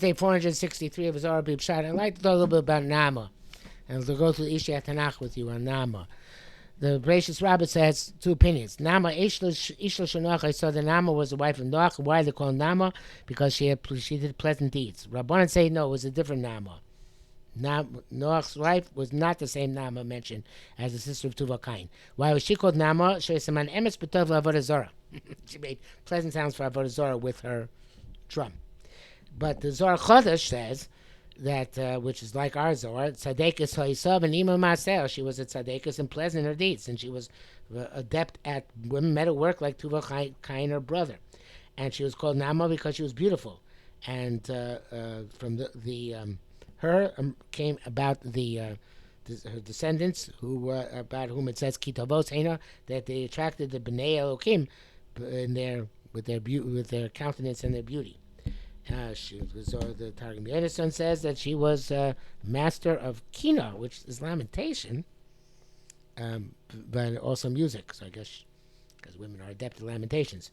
Day 463 of Zohar Pshat. I'd like to talk a little bit about Nama, and we'll go through the Isha Tanakh with you on Nama. The Bereshis Rabbah says two opinions. Nama Ishla Shanoch. I saw the Nama was the wife of Noach. Why they call Nama? Because she did pleasant deeds. Rabbanan say no, it was a different Nama. Noach's wife was not the same Nama mentioned as the sister of Tuval Cain. Why was she called Nama? She made pleasant sounds for Avodah Zarah with her drum. But the Zohar Chodesh says that, which is like our Zohar, Tzadekis Haisav and Ima Masel. She was a Tzadekis and pleasant in her deeds, and she was adept at metal work like Tuva Cain, her brother. And she was called Nama because she was beautiful. And from her came about her descendants, who about whom it says Kitavos Hena, that they attracted the Bnei Elokim with their countenance and their beauty. She was, the Targum Yonason says that she was master of kina, which is lamentation, but also music. So I guess because women are adept at lamentations.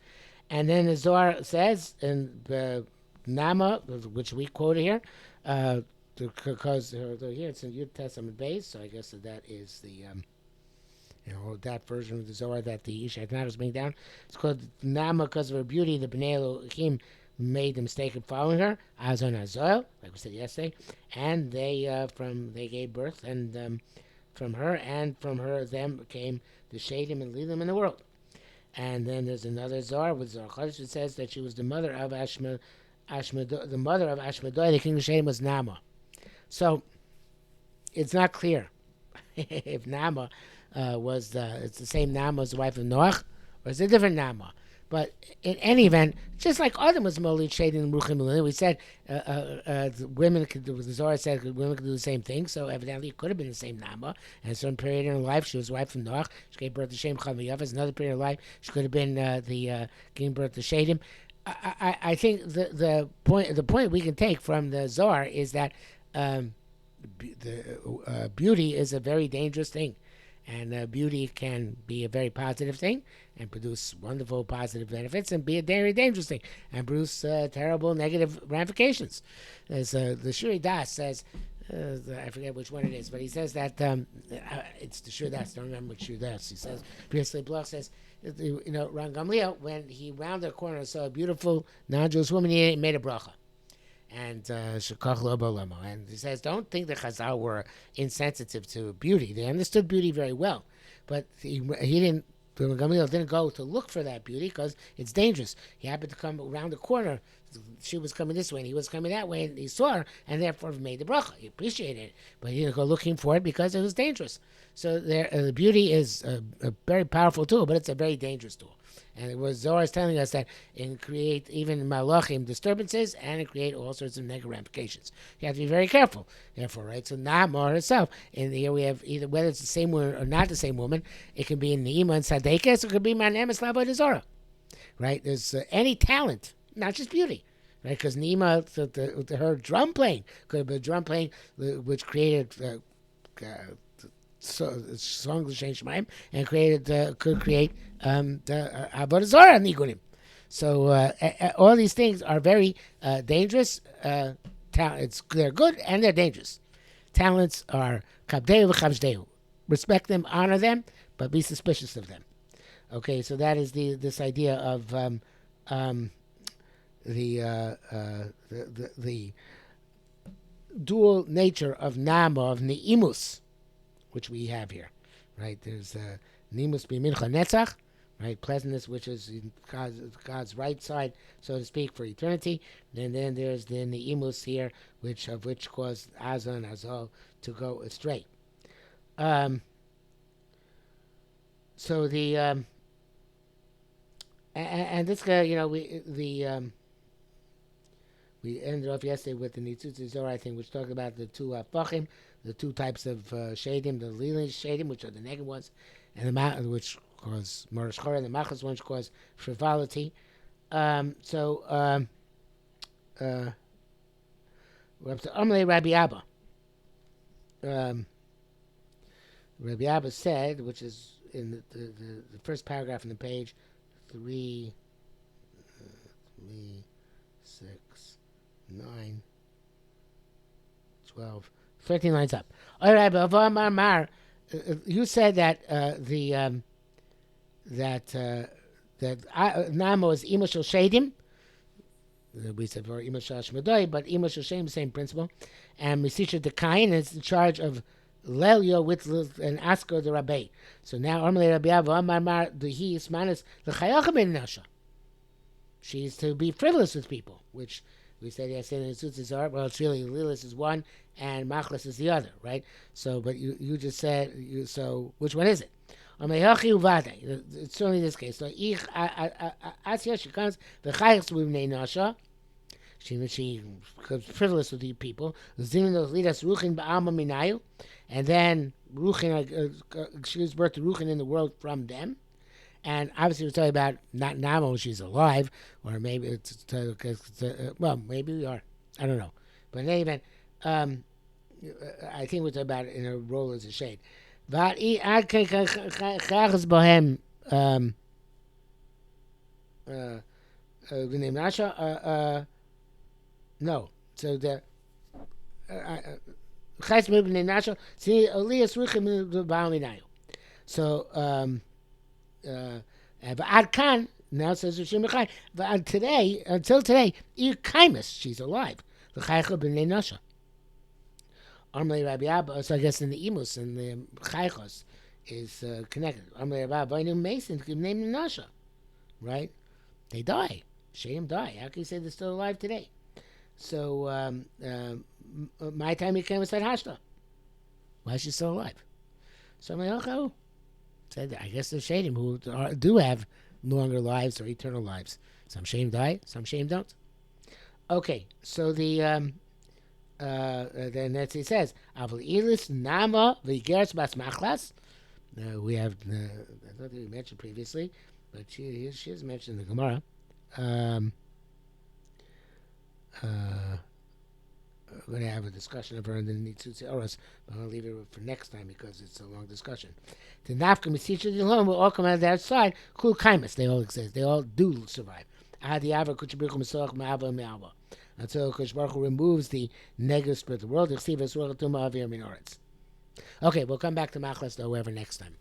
And then the Zohar says in the Nama, which we quote here, because here it's in Yud Testament base, so I guess that is the that version of the Zohar that the Isha Tanakh is bringing down. It's called Nama because of her beauty. The Bnei Elohim made the mistake of following her, Azon Azol, like we said yesterday, and they gave birth, and from her them came the Shadim and Lilim in the world. And then there's another Zohar with Zohar Chodesh that says that she was the mother of Ashmedai. The king of Shadim was Nama. So it's not clear if Nama it's the same Nama as the wife of Noach, or it's a different Nama. But in any event, just like Adam was Molid Shading and Ruchim, we said women could do, the Zohar said women could do the same thing, so evidently it could have been the same Nama. And at some period in her life, she was wife of Noach. She gave birth to Shem Chamayavas. Another period of life, she could have been giving birth to Shadim. I think the point we can take from the Zohar is that beauty is a very dangerous thing. And beauty can be a very positive thing and produce wonderful positive benefits, and be a very dangerous thing and produce terrible negative ramifications. As the Shuri Das says, I forget which one it is, but he says that it's the Shuri Das. I don't remember which Shuri Das. He says, Previously Bloch says, Ran Gamliel, when he rounded a corner and saw a beautiful non-Jewish woman, he made a bracha. And and he says, don't think the Chazal were insensitive to beauty. They understood beauty very well, but he didn't. Gamaliel didn't go to look for that beauty because it's dangerous. He happened to come around the corner. She was coming this way, and he was coming that way, and he saw her, and therefore made the bracha. He appreciated it, but he didn't go looking for it because it was dangerous. So the beauty is a very powerful tool, but it's a very dangerous tool. And it was Zohar is telling us that it can create even malachim disturbances, and it create all sorts of negative ramifications. You have to be very careful. Therefore, right? So Nahmar herself, and here we have either whether it's the same woman or not the same woman. It can be in Neima and Sadekes, it could be Manemes Lavodah Zorah. Right? There's any talent, not just beauty. Right? Because Neima, her drum playing could have been drum playing, which created songs of Shem Shemaim, and could create the Avodah Zarah Nigunim. So all these things are very dangerous. They're good and they're dangerous. Talents are kabdeu v'chavzdeu. Respect them, honor them, but be suspicious of them. Okay, so that is this idea of the dual nature of Nama, of Neimus, which we have here, right? There's Nimus b'mincha netzach, right? Pleasantness, which is God's right side, so to speak, for eternity. And then there's the Neimus here, which caused Azah and Azal to go astray. So the and this guy, we ended off yesterday with the Nitzutzi Zohar thing, which talked about the two Fachim, the two types of Shadim, the Lilin Shadim, which are the negative ones, and the which cause Morish Chor, and the Machas ones cause frivolity. We're up to Amalei Rabbi Abba. Rabbi Abba said, which is in the first paragraph on the page, 3, 6, 9, 12, 13 lines up. All right, but you said that Namo is Imo Shel Shadim. We said for Imo Shel Shmadoi, but Imo Shel Shadim, same principle. And Misisha Dekayin is in charge of Lelio with an Asker the Rabbi. So now Armalei Rabbi Abba Mar the he is minus the Chayachim in Nasha. She's to be frivolous with people, which we said yesterday in the Zohar. Well, it's really Lilis is one and Machlas is the other, right? So, but you just said so. Which one is it? It's certainly this case. So, Asya she comes the Chayachs with Nasha. She becomes frivolous with the people. And then Ruchin, she gives birth to Ruchin in the world from them. And obviously, we're talking about not now when she's alive, or maybe well, maybe we are. I don't know. But in any event, I think we're talking about in her role as a shade. No. So the so Ad Khan now says Rishim B'chai. But today, until today, Kaimis, she's alive. The Chaycha b'nei Nasha. Armalei Rabbi Abba. So I guess in the Imus and the Chaychos is connected. Armalei Rabbi Abba. Vaynu Mason named Nasha, right? They die. Shem die. How can you say they're still alive today? So my time he came and said Hashta. Why is she still alive? So I'm like, okay. Said, I guess there's Shadim who do have longer lives or eternal lives. Some Shadim die, some Shadim don't. Okay, so then it says, Avl Ilis Nama V'Igeres Bas Machlas. We have, I thought we mentioned previously, but she is mentioned in the Gemara. We're going to have a discussion of her in the Nitzutzi Oros, but I'll leave it for next time because it's a long discussion. The Nafka Mesicha Dilhom will all come out of that side. Kul Kaimas, they all exist. They all do survive. Until Kosh Baruch Hu removes the negative spirit of the world. Okay, we'll come back to Machlas, though, next time.